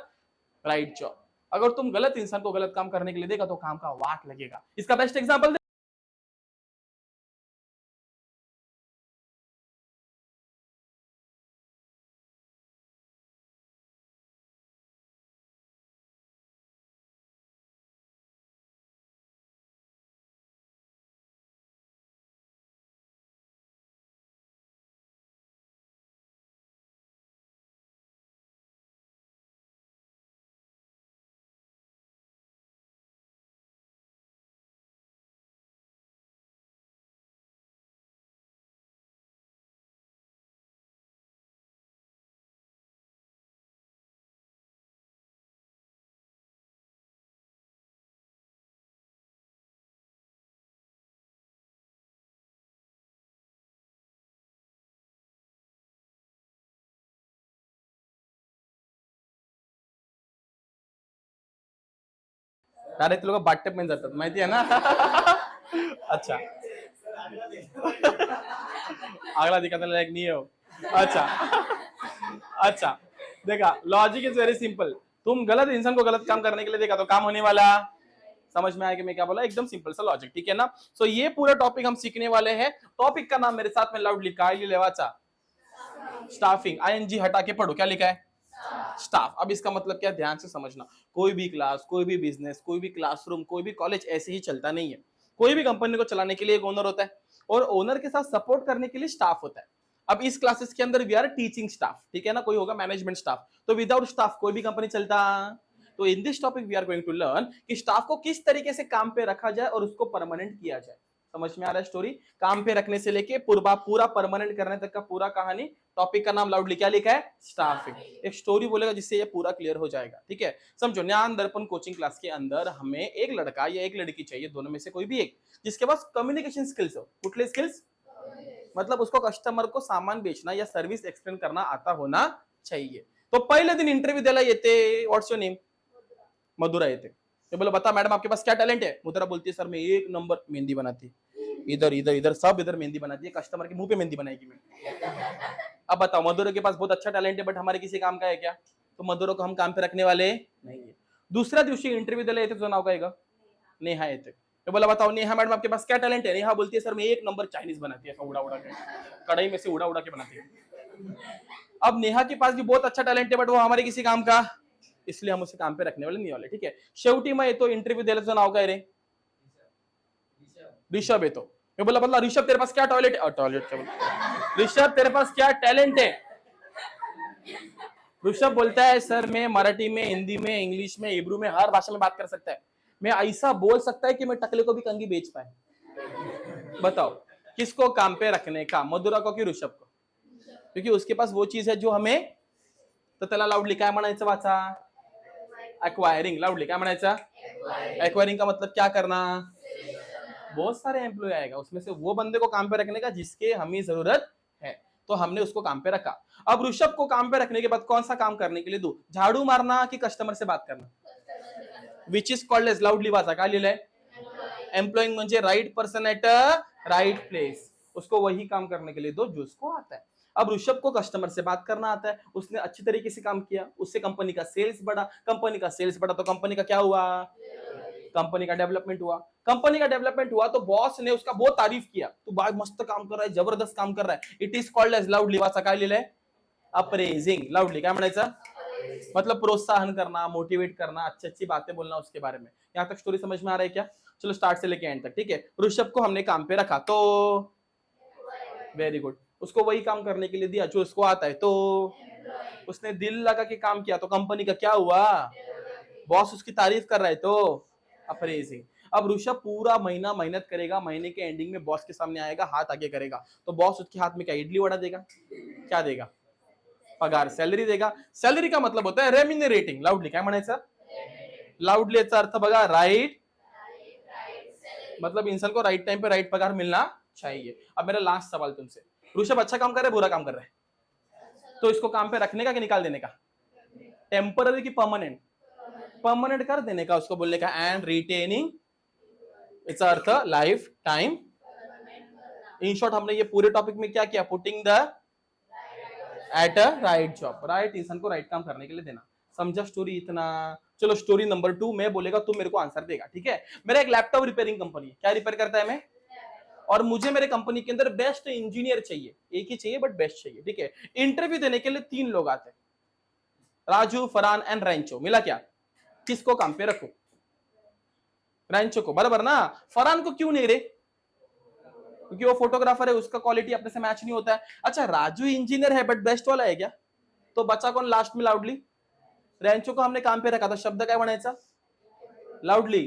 right job. अगर तुम गलत इंसान को गलत काम करने के लिए देगा तो काम का वाट लगेगा. इसका बेस्ट एग्जांपल डायरेक्ट लोक बाटटेप मध्ये जातात माहिती आहे ना. अच्छा. अगला दिखाने लायक नहीं हो. अच्छा. अच्छा. देखा लॉजिक इज वेरी सिंपल. तुम गलत इंसान को गलत काम करने के लिए देखा तो काम होने वाला. समझ में आया कि मैं क्या बोला? एकदम सिंपल सा लॉजिक, ठीक है ना. सो ये पूरा टॉपिक हम सीखने वाले हैं. टॉपिक का नाम मेरे साथ में लाउडली काय लेवाचा. स्टाफिंग. आईएनजी हटा के पढ़ो, क्या लिखा है? स्टाफ. अब इसका मतलब क्या, ध्यान से समझना. कोई भी क्लास, कोई भी बिजनेस, कोई भी क्लासरूम, कोई भी कॉलेज ऐसे ही चलता नहीं है. कोई भी कंपनी को चलाने के लिए एक ओनर होता है और ओनर के साथ सपोर्ट करने के लिए स्टाफ होता है. अब इस क्लासेस के अंदर वी आर टीचिंग स्टाफ, ठीक है ना. कोई होगा मैनेजमेंट स्टाफ. तो विदाउट स्टाफ कोई भी कंपनी चलता. तो in this topic we are going to learn कि स्टाफ को किस तरीके से काम पे रखा जाए और उसको परमानेंट किया जाए. समझ में आ रहा है स्टोरी? काम पे रखने से लेके पूरा परमानेंट करने तक का पूरा कहानी. टॉपिक का नाम लाउडली क्या लिखा है? स्टाफिंग. एक स्टोरी बोलेगा जिससे ये पूरा क्लियर हो जाएगा, ठीक है. समझो, ज्ञान दर्पण कोचिंग क्लास के अंदर हमें एक लड़का या एक लड़की चाहिए, दोनों में से कोई भी एक, जिसके पास कम्युनिकेशन स्किल्स हो. कुठले स्किल्स? मतलब उसको कस्टमर को सामान बेचना या सर्विस एक्सप्लेन करना आता होना चाहिए. तो पहले दिन इंटरव्यू द्यायला येते. What's your name? मधुरा येते. तो बोला बता मैडम आपके पास क्या टैलेंट है? मधुरा बोलती है सर मैं एक नंबर मेहंदी बनाती, इधर इधर इधर सब इधर मेहंदी बनाती है, कस्टमर के मुंह पे मेहंदी बनाएगी मैं. अब बताओ, मधुरा के पास बहुत अच्छा टैलेंट है बट हमारे किसी काम का है क्या? तो मधुरा को हम काम पे रखने वाले नहीं है. दुसऱ्या दिवशी इंटरव्यू द्यायला येते, तुझं नाव काय का? नेहा येते. तो बोला बताओ नेहा मैडम आपके पास क्या टैलेंट है? नेहा बोलती है सर मैं एक नंबर चाइनीज बनाती है, उड़ा उड़ा के कढ़ाई में से उड़ा उड़ा के बनाती है. अब नेहा के पास भी बहुत अच्छा टैलेंट है बट वो हमारे किसी काम का, इसलिए हम उसे काम पे रखने वाले नहीं वाले, ठीक है. शेवटी मग येतो इंटरव्यू द्यायला, तुझं नाव काय रे? ऋषभ येतो. मैं बोला बदला ऋषभ तेरे पास क्या टॉयलेट है? टॉयलेट क्या बोला? ऋषभ तेरे पास क्या टैलेंट है? ऋषभ बोलता है सर मैं मराठी में, हिंदी में, इंग्लिश में, इब्रू में हर भाषा में बात कर सकता है. मैं ऐसा बोल सकता है कि मैं टकले को भी कंगी बेच पाए. बताओ किसको काम पे रखने का, मधुरा को कि ऋषभ को? क्योंकि उसके पास वो चीज है जो हमें. तर त्याला लाउडली काय म्हणायचं वाचा? एक्वायरिंग. लाउडली काय म्हणायचं? एक्वायरिंग का मतलब क्या करना? बहुत सारे एम्प्लॉय आएगा, उसमें से वो बंदे को काम पे रखने का जिसके हमें जरूरत है. तो हमने उसको काम पे रखा. अब ऋषभ को काम पे रखने के बाद कौन सा काम करने के लिए दो? झाड़ू मारना कि कस्टमर से बात करना? Which is called as loudly वाचा. काय लिहिलंय? एम्प्लॉइंग म्हणजे right person at right place. उसको वही काम करने के लिए दो जो उसको आता है. अब ऋषभ को कस्टमर से बात करना आता है, उसने अच्छी तरीके से काम किया, उससे कंपनी का सेल्स बढ़ा. कंपनी का सेल्स बढ़ा तो कंपनी का क्या हुआ? कंपनी का डेवलपमेंट हुआ. कंपनी का डेवलपमेंट हुआ तो बॉस ने उसका बहुत तारीफ किया, तू बाय मस्त काम कर रहा है, जबरदस्त काम कर रहा है. It is called as loudly वाचा. काय लिहिलंय? अप्रेजिंग. लाउडली काय म्हणायचं? मतलब प्रोत्साहन करना, मोटिवेट करना, अच्छी अच्छी बातें बोलना उसके बारे में. यहाँ तक स्टोरी समझ में आ रहा है क्या? चलो स्टार्ट से लेके एंड तक, ठीक है. ऋषभ को हमने काम पे रखा तो वेरी गुड. उसको वही काम करने के लिए दिया जो उसको आता है, तो उसने दिल लगा के काम किया तो कंपनी का क्या हुआ? बॉस उसकी तारीफ कर रहा है तो अप्रेजिंग. अब ऋषभ पूरा महीना मेहनत करेगा, महीने के एंडिंग में बॉस के सामने आएगा, हाथ आगे करेगा, तो बॉस उसके हाथ में क्या इडली वड़ा देगा? क्या देगा? पगार, सैलरी देगा. सैलरी का मतलब होता है रेम्युनरेटिंग. लाउडली काय म्हणायचं? लाउडली याचा अर्थ बघा, राइट. मतलब इंसान को राइट टाइम पे राइट पगार मिलना चाहिए. अब मेरा लास्ट सवाल तुमसे, ऋषभ अच्छा काम कर रहा है, बुरा काम कर रहा है? तो इसको काम पे रखने का कि निकाल देने का? टेम्पररी की परमानेंट? परमानेंट कर देने का. उसको बोलने का एंड रिटेनिंग, इसका अर्थ लाइफ टाइम. इन शॉर्ट हमने ये पूरे टॉपिक में क्या किया? Putting the at a right job. Right इंसान को राइट काम करने के लिए देना. समझा स्टोरी इतना? चलो स्टोरी नंबर 2 मैं बोलेगा तुम मेरे को आंसर देगा, ठीक है. मेरा एक लैपटॉप रिपेयरिंग कंपनी है. क्या रिपेयर करता है? मैं. और मुझे मेरे कंपनी के अंदर बेस्ट इंजीनियर चाहिए. एक ही चाहिए बट बेस्ट चाहिए, ठीक है. इंटरव्यू देने के लिए 3 लोग आते हैं, राजू, फरहान एंड रैंचो. मिला क्या? किसको काम पे रखो? रैंचो को. बराबर ना. फरहान को क्यों नहीं रे? क्योंकि वो फोटोग्राफर है, उसका क्वालिटी अपने से मैच नहीं होता है. अच्छा राजू इंजीनियर है बट बेस्ट वाला है क्या? तो बचा कौन लास्ट में? लाउडली. रैंचो को हमने काम पे रखा था, शब्द काय म्हणायचा? लाउडली.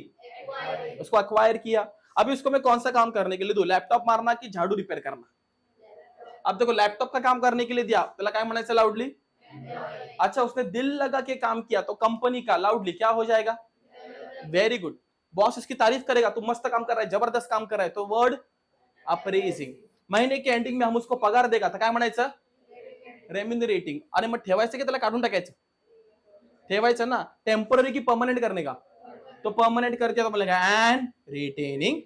उसको अक्वायर किया. अभी उसको मैं कौन सा काम करने के लिए दूं? लैपटॉप मारना कि झाड़ू रिपेयर करना? अब देखो लैपटॉप का काम करने के लिए दिया, त्याला काय म्हणायचं? लाउडली. अच्छा उसने दिल लगा के काम किया तो कंपनी का लाउडली क्या हो जाएगा? Very good. बॉस उसकी तारीफ करेगा, तू मस्त काम कर रहा है, जबरदस्त काम कर रहा है, तो वर्ड अप्रेजिंग. महीने के एंडिंग में हम उसको पगार देगा तर काय म्हणायचं? रेम्युनरेटिंग. आणि मग ठेवायचं की त्याला काढून टाकायचं? ठेवायचं ना. टेम्पररी की परमानेंट करने का? तो परमानेंट कर दिया तो बोलेगा एंड रिटेनिंग।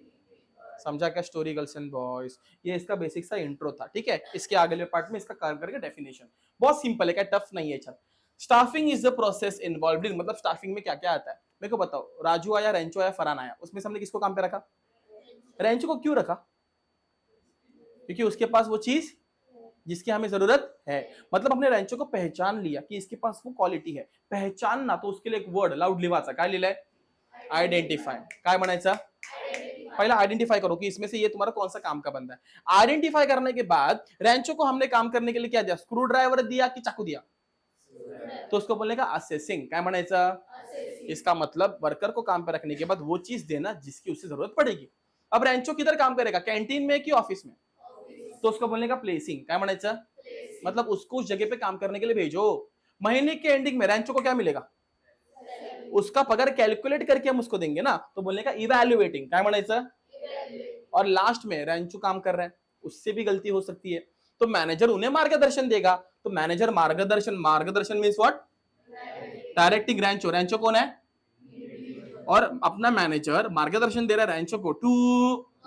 समझा क्या स्टोरी गर्ल्स एंड बॉयज? ये इसका बेसिक सा इंट्रो था, ठीक है। इसके आगे पार्ट में इसका कर करके डेफिनेशन बहुत सिंपल है, क्या टफ नहीं है। चल, staffing is the process involved in, मतलब स्टाफिंग में क्या क्या आता है मेरे को बताओ। राजू आया, रेंचो आया, फरहान आया, उसमें से हमने किसको काम पे रखा? रेंचो को क्यों रखा? क्योंकि उसके पास वो चीज जिसकी हमें जरूरत है। मतलब हमने रेंचो को पहचान लिया कि इसके पास वो क्वालिटी है। पहचान ना, तो उसके लिए एक वर्ड लाउडली वाचा, काय लिहिलंय? आयडेंटिफाय। काय म्हणायचं? पहला आइडेंटिफाई करो कि इसमें से ये तुम्हारा कौन सा काम का बंदा है। आइडेंटिफाई करने के बाद रेंचो को हमने काम करने के लिए क्या दिया? स्क्रू ड्राइवर दिया कि चाकू दिया? तो उसको बोलने का असेसिंग। काय म्हणायचं? इसका मतलब वर्कर को काम पे रखने के बाद वो चीज देना जिसकी उसे जरूरत पड़ेगी। अब रेंचो किधर काम करेगा? कैंटीन में कि ऑफिस में? तो उसको बोलने का प्लेसिंग। काय म्हणायचं? मतलब उसको उस जगह पे काम करने के लिए भेजो। महीने के एंडिंग में रेंचो को क्या मिलेगा? उसका पगार कैलकुलेट करके हम उसको देंगे ना, तो बोलने का इवैल्यूएटिंग। काय म्हणायचं? और लास्ट में रेंचो काम कर रहे हैं, उससे भी गलती हो सकती है, तो मैनेजर उन्हें मार्गदर्शन देगा। तो मैनेजर मार्गदर्शन, मार्गदर्शन means what? Directing Rancho. Rancho कौन है? और अपना मैनेजर मार्गदर्शन दे रहा है रेंचो को टू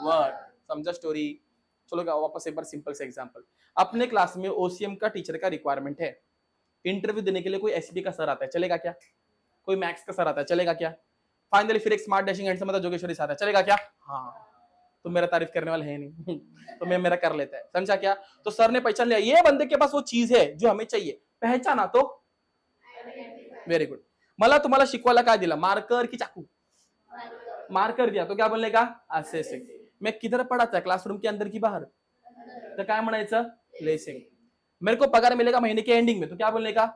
वर्क। समझा स्टोरी? चलो वापस एक बार सिंपल से एग्जांपल। अपने क्लास में ओसीएम का टीचर का रिक्वायरमेंट है। इंटरव्यू देने के लिए कोई एसडी का सर आता है, चलेगा क्या? कोई मैथ्स का सर आता है, चलेगा क्या? फाइनली फिर एक स्मार्ट डैशिंग हैंडसम मतलब जोगेश्वरी सर आता है, चलेगा क्या? हाँ। तो मेरा तारीफ करने वाला है नहीं तो मैं मेरा कर लेता है। समझा क्या? तो सर ने पहचान लिया ये बंदे के पास वो चीज है जो हमें चाहिए। पहचाना तो वेरी गुड। मला तुम्हाला शिकवायला काय दिला? मार्कर की चाकू? मार्कर दिया, तो क्या बोलने का? असेसिंग। मैं किधर पढ़ा था? क्लासरूम के अंदर की बाहर? तो काय म्हणायचं? लेसिंग। मेरे को पगार मिलेगा महीने के एंडिंग में, तो क्या बोलने का?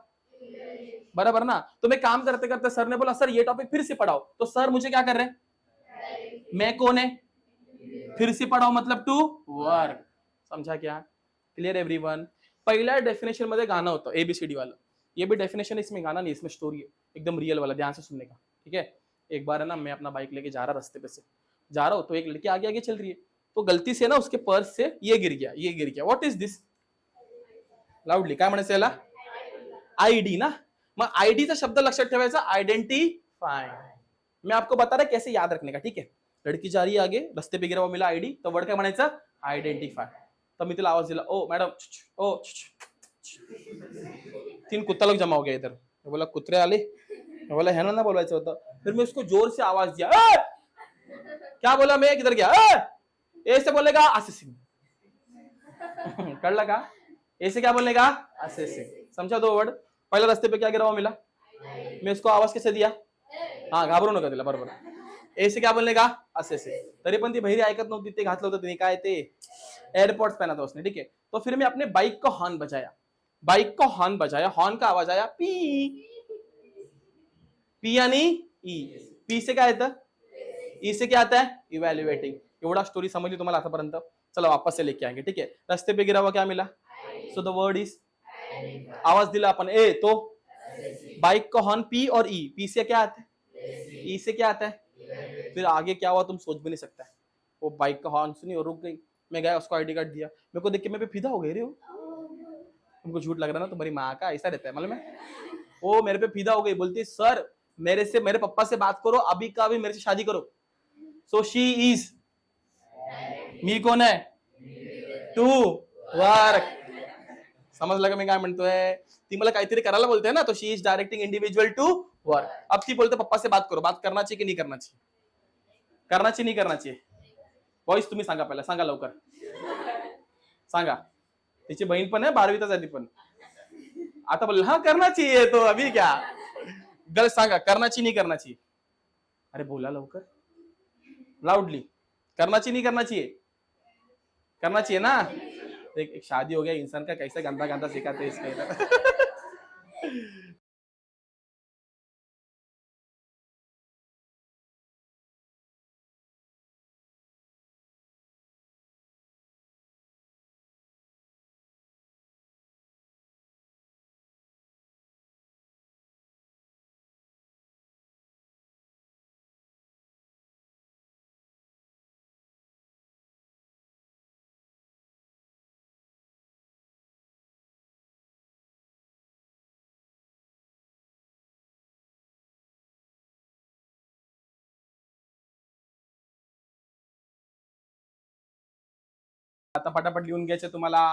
बराबर ना। तो मैं काम करते करते सर ने बोला सर ये टॉपिक फिर से पढ़ाओ, तो सर मुझे क्या कर रहे हैं? मैं कौन है? फिर से पढ़ाओ मतलब टू वर्क। समझा क्या? Clear everyone? पहिल्या डेफिनेशन मध्ये गाणं होतं एबीसीडी वाला। ये भी डेफिनेशन इसमें गाना नहीं, इसमें स्टोरी है, एकदम रियल वाला, ध्यान से सुनने का, ठीक है। एक बार है ना, मैं अपना बाइक लेके जा रहा, रास्ते पे से जा रहा हूँ, तो एक लड़की आगे आगे चल रही है, तो गलती से ना उसके पर्स से ये गिर गया, ये गिर गया। What is this? लाउडली काय म्हणायचं याला? आईडी ना। मग आईडीचा शब्द लक्षात ठेवायचा, आइडेंटिफाई। मैं आपको बता रहा कैसे याद रखने का, ठीक है। लड़की जा रही है आगे, रस्ते पे गिरा हुआ मिला आईडी, तो वर्ड काय म्हणायचा? आइडेंटिफाई। तब मैं तिला आवाज दिला, ओ मैडम, ओ 3 कुत्ता लोग जमा हो गया इधर। मैं बोला कुत्रे आले? मैं बोला है ना बोलवायचं होतं। फिर मैं उसको जोर से आवाज दिया, क्या बोला मैं? किधर गया? ऐसे बोलेगा असेसिंग। कळलं का? ऐसे क्या बोलने का? असेसिंग। समझा दो वर्ड? पहला रस्ते पे क्या गिरा हुआ मिला, मैं उसको आवाज कैसे दिया? हाँ, घाबरू नका तिला, बरोबर। ऐसे क्या बोलने का? असेसिंग। तरी पण ती बहिरी ऐकत नव्हती, ते घातलं होतं तिने, काय ते एयरपोर्ट्स पहना था उसने, ठीक है। तो फिर मैं अपने बाइक का हॉर्न बजाया, बाइक का हॉर्न बजाया, हॉर्न का आवाज आया पी। पी यानी ई। पी से क्या येतं? ई से क्या आता है? इवैल्यूएटिंग। एवढा स्टोरी समझली तुम्हाला आतापर्यंत? चला वापस से लेके आएंगे, ठीक है। रस्ते पे गिरा हुआ क्या मिला? सो द वर्ड इज, आवाज दिला अपन ए, तो बाइक का हॉर्न पी और ई। पी से क्या आता है? ई से क्या आता है? फिर आगे क्या हुआ तुम सोच भी नहीं सकता है। वो बाइक का हॉर्न सुनी और रुक गई। मैं गया, उसको आईडी कार्ड दिया, मेरे को देख के मैं पे फिदा हो गई रे। तुमको झूठ लग रहा ना, तुम्हारी माँ का ऐसा रहता है मालूम है। वो मेरे पे फिदा हो गई, बोलती सर मेरे से, मेरे पापा से बात करो, अभी का अभी मेरे से शादी करो। सो शी इज, मी कौन है? To work. समजलं का मी काय म्हणतोय? ती मला काहीतरी करायला बोलते ना, तो she is directing individual to work. अब ती बोलते पप्पा से बात करो, बात करना चाहिए की नहीं करना चाहिए? करना चाहिए नहीं करना चाहिए? बॉईज तुम्ही सांगा, पहिला सांगा लवकर सांगा। तिची बहीण पण आहे, 12वीतच आहे ती पण। आता बोल हाँ करना चाहिए, तो अभी क्या? गर्ल सांगा, करना चाहिए नहीं करना चाहिए? अरे बोला लवकर, लाउडली। करना चाहिए नहीं करना चाहिए? करना चाहिए ना। एक शादी हो गया इंसान का, कैसे गंदा गंदा सिखाते हैं इसके आता फटाफट लिहून घ्यायचे तुम्हाला.